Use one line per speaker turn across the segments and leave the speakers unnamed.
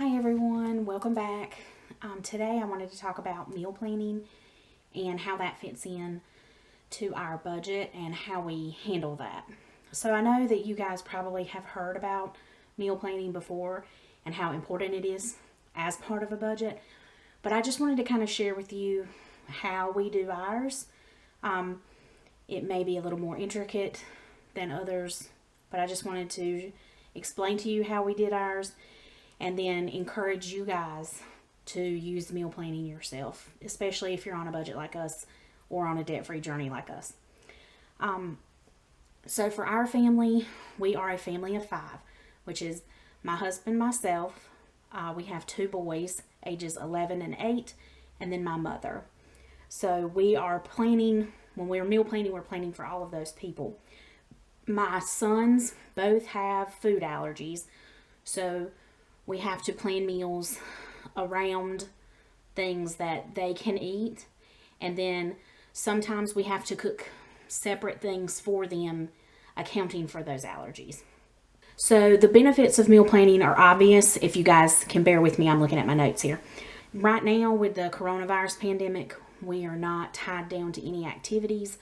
Hi everyone, welcome back. Today I wanted to talk about meal planning and how that fits in to our budget and how we handle that. So I know that you guys probably have heard about meal planning before and how important it is as part of a budget, but I just wanted to kind of share with you how we do ours. It may be a little more intricate than others, but I just wanted to explain to you how we did ours and then encourage you guys to use meal planning yourself, especially if you're on a budget like us or on a debt-free journey like us. So for our family, we are a family of 5, which is my husband, myself. We have 2 boys, ages 11 and 8, and then my mother. So we are planning, when we're meal planning, we're planning for all of those people. My sons both have food allergies, so we have to plan meals around things that they can eat, and then sometimes we have to cook separate things for them, accounting for those allergies. So the benefits of meal planning are obvious. If you guys can bear with me, I'm looking at my notes here. Right now with the coronavirus pandemic, we are not tied down to any activities,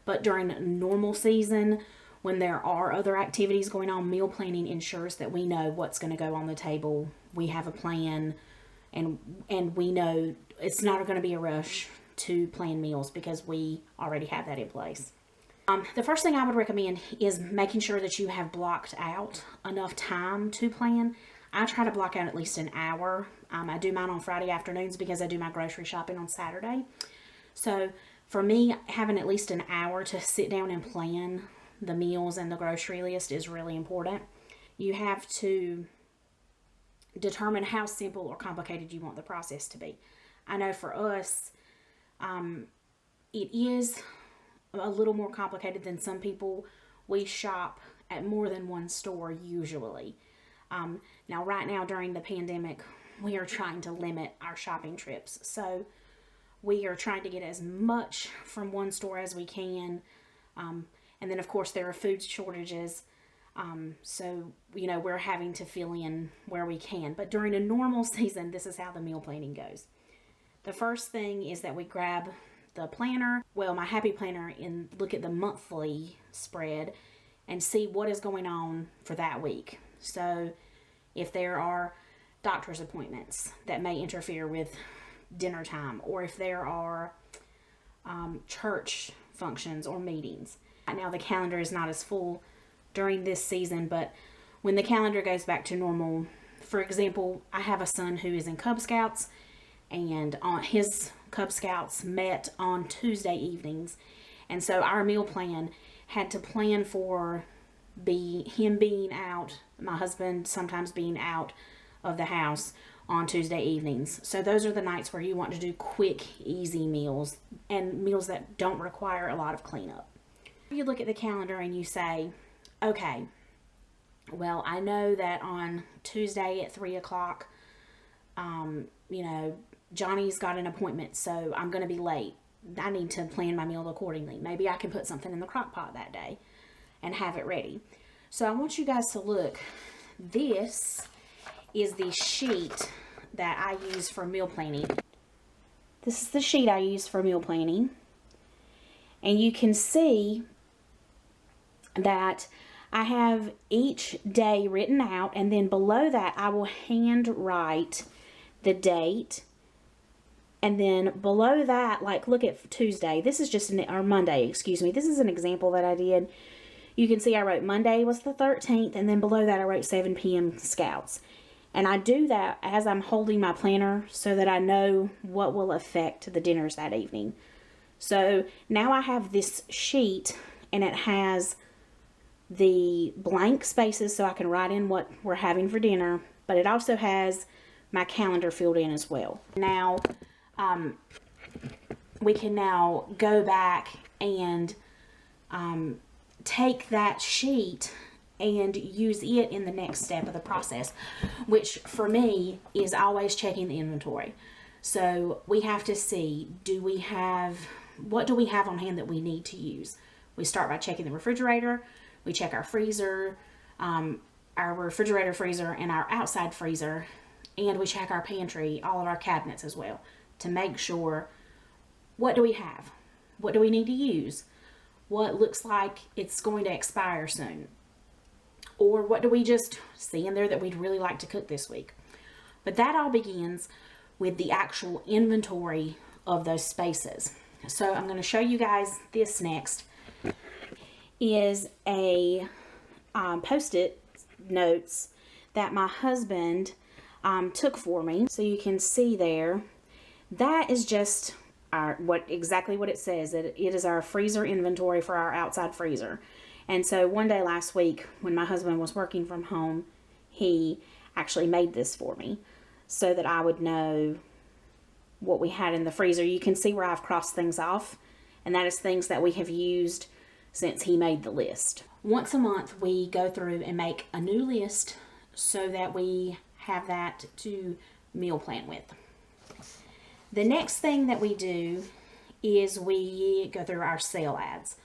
but during normal season, when there are other activities going on, meal planning ensures that we know what's going to go on the table. We have a plan, and we know it's not going to be a rush to plan meals because we already have that in place. The first thing I would recommend is making sure that you have blocked out enough time to plan. I try to block out at least an hour. I do mine on Friday afternoons because I do my grocery shopping on Saturday. So for me, having at least an hour to sit down and plan the meals and the grocery list is really important. You have to determine how simple or complicated you want the process to be. I know for us, it is a little more complicated than some people. We shop at more than one store usually. Now right now during the pandemic, we are trying to limit our shopping trips. So we are trying to get as much from one store as we can. And then, of course, there are food shortages. So, we're having to fill in where we can. But during a normal season, this is how the meal planning goes. The first thing is that we grab the planner, my happy planner, and look at the monthly spread and see what is going on for that week. So if there are doctor's appointments that may interfere with dinner time, or if there are church functions or meetings. Right now the calendar is not as full during this season, but when the calendar goes back to normal, for example, I have a son who is in Cub Scouts, and his Cub Scouts met on Tuesday evenings, and so our meal plan had to plan for him being out, my husband sometimes being out of the house on Tuesday evenings. So those are the nights where you want to do quick, easy meals and meals that don't require a lot of cleanup. You look at the calendar and you say, okay, well, I know that on Tuesday at 3 o'clock, Johnny's got an appointment, so I'm going to be late. I need to plan my meal accordingly. Maybe I can put something in the crock pot that day and have it ready. So I want you guys to look. This is the sheet that I use for meal planning. This is the sheet I use for meal planning. And you can see that I have each day written out, and then below that I will hand write the date. And then below that, like look at Tuesday. This is just or Monday, excuse me. This is an example that I did. You can see I wrote Monday was the 13th, and then below that I wrote 7 p.m. Scouts. And I do that as I'm holding my planner so that I know what will affect the dinners that evening. So now I have this sheet, and it has the blank spaces so I can write in what we're having for dinner, but it also has my calendar filled in as well. Now, we can now go back and take that sheet and use it in the next step of the process, which for me is always checking the inventory. So we have to see, what do we have on hand that we need to use? We start by checking the refrigerator. We check our freezer, our refrigerator, freezer, and our outside freezer And we check our pantry, all of our cabinets as well, to make sure, what do we have? What do we need to use? What looks like it's going to expire soon? Or what do we just see in there that we'd really like to cook this week? But that all begins with the actual inventory of those spaces. So I'm going to show you guys this next. Is a post-it notes that my husband took for me. So you can see there, that is just exactly what it says. It is our freezer inventory for our outside freezer. And so one day last week when my husband was working from home, he actually made this for me so that I would know what we had in the freezer. You can see where I've crossed things off, and that is things that we have used since he made the list. Once a month we go through and make a new list so that we have that to meal plan with. The next thing that we do is we go through our sale ads.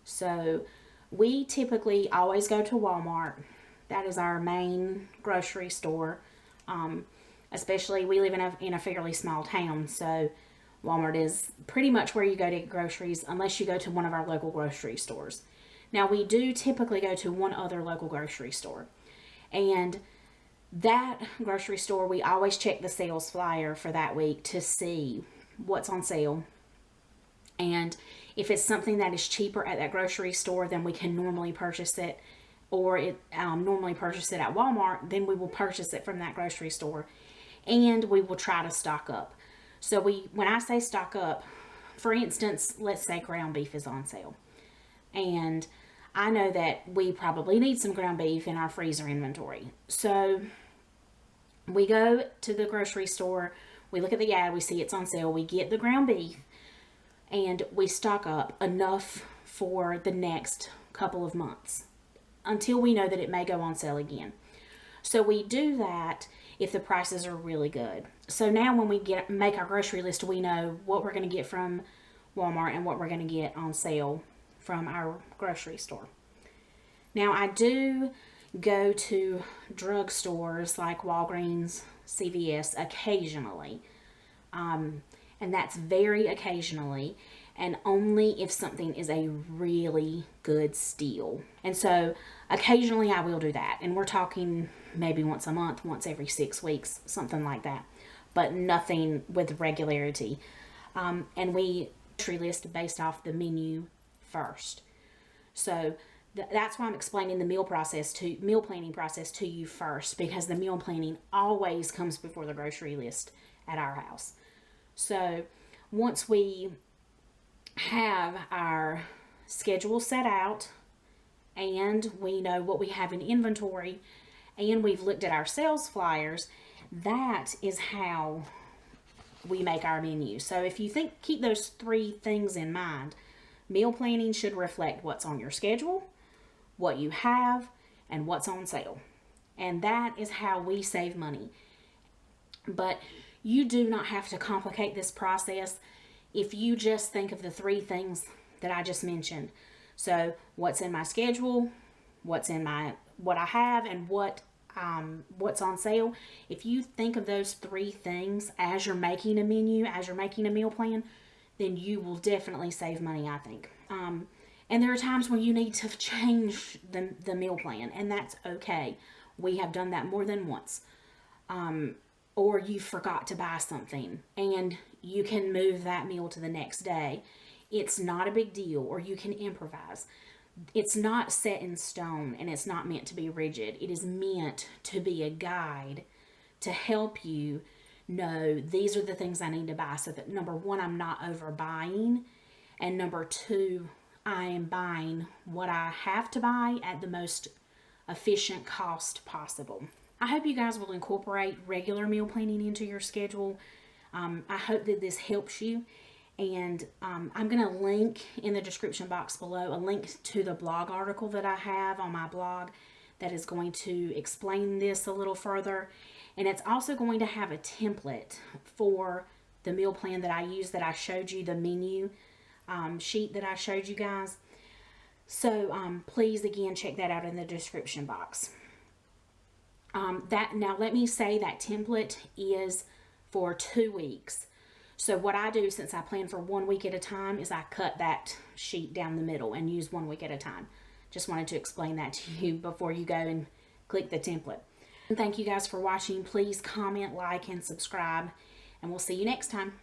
So we typically always go to Walmart. That is our main grocery store. Especially we live in a fairly small town, so Walmart is pretty much where you go to get groceries unless you go to one of our local grocery stores. Now we do typically go to one other local grocery store, and that grocery store we always check the sales flyer for that week to see what's on sale. And if it's something that is cheaper at that grocery store than we can normally purchase it, or it normally purchase it at Walmart, then we will purchase it from that grocery store, and we will try to stock up. So when I say stock up, for instance, let's say ground beef is on sale, and I know that we probably need some ground beef in our freezer inventory. So we go to the grocery store, we look at the ad, we see it's on sale, we get the ground beef, and we stock up enough for the next couple of months until we know that it may go on sale again. So we do that if the prices are really good. So now when we make our grocery list, we know what we're going to get from Walmart and what we're going to get on sale from our grocery store. Now I do go to drugstores like Walgreens, CVS occasionally. And that's very occasionally, and only if something is a really good steal. And so occasionally I will do that, and we're talking maybe once a month, once every 6 weeks, something like that, but nothing with regularity. And we grocery list based off the menu first. So that's why I'm explaining the meal planning process to you first, because the meal planning always comes before the grocery list at our house. So once we have our schedule set out and we know what we have in inventory and we've looked at our sales flyers, that is how we make our menu. So if you keep those 3 things in mind, meal planning should reflect what's on your schedule, what you have, and what's on sale. And that is how we save money. But you do not have to complicate this process if you just think of the 3 things that I just mentioned. So what's in my schedule, what I have, and what's on sale. If you think of those 3 things as you're making a menu, as you're making a meal plan, then you will definitely save money, I think. And there are times when you need to change the meal plan, and that's okay. We have done that more than once. Or you forgot to buy something and you can move that meal to the next day. It's not a big deal, or you can improvise. It's not set in stone, and it's not meant to be rigid. It is meant to be a guide to help you know these are the things I need to buy, so that number 1, I'm not overbuying, and number 2, I am buying what I have to buy at the most efficient cost possible. I hope you guys will incorporate regular meal planning into your schedule. I hope that this helps you. And I'm going to link in the description box below a link to the blog article that I have on my blog that is going to explain this a little further. And it's also going to have a template for the meal plan that I use, that I showed you, the menu sheet that I showed you guys. So please, again, check that out in the description box. Now let me say that template is for 2 weeks. So what I do, since I plan for 1 week at a time, is I cut that sheet down the middle and use 1 week at a time. Just wanted to explain that to you before you go and click the template. And thank you guys for watching. Please comment, like, and subscribe, and we'll see you next time.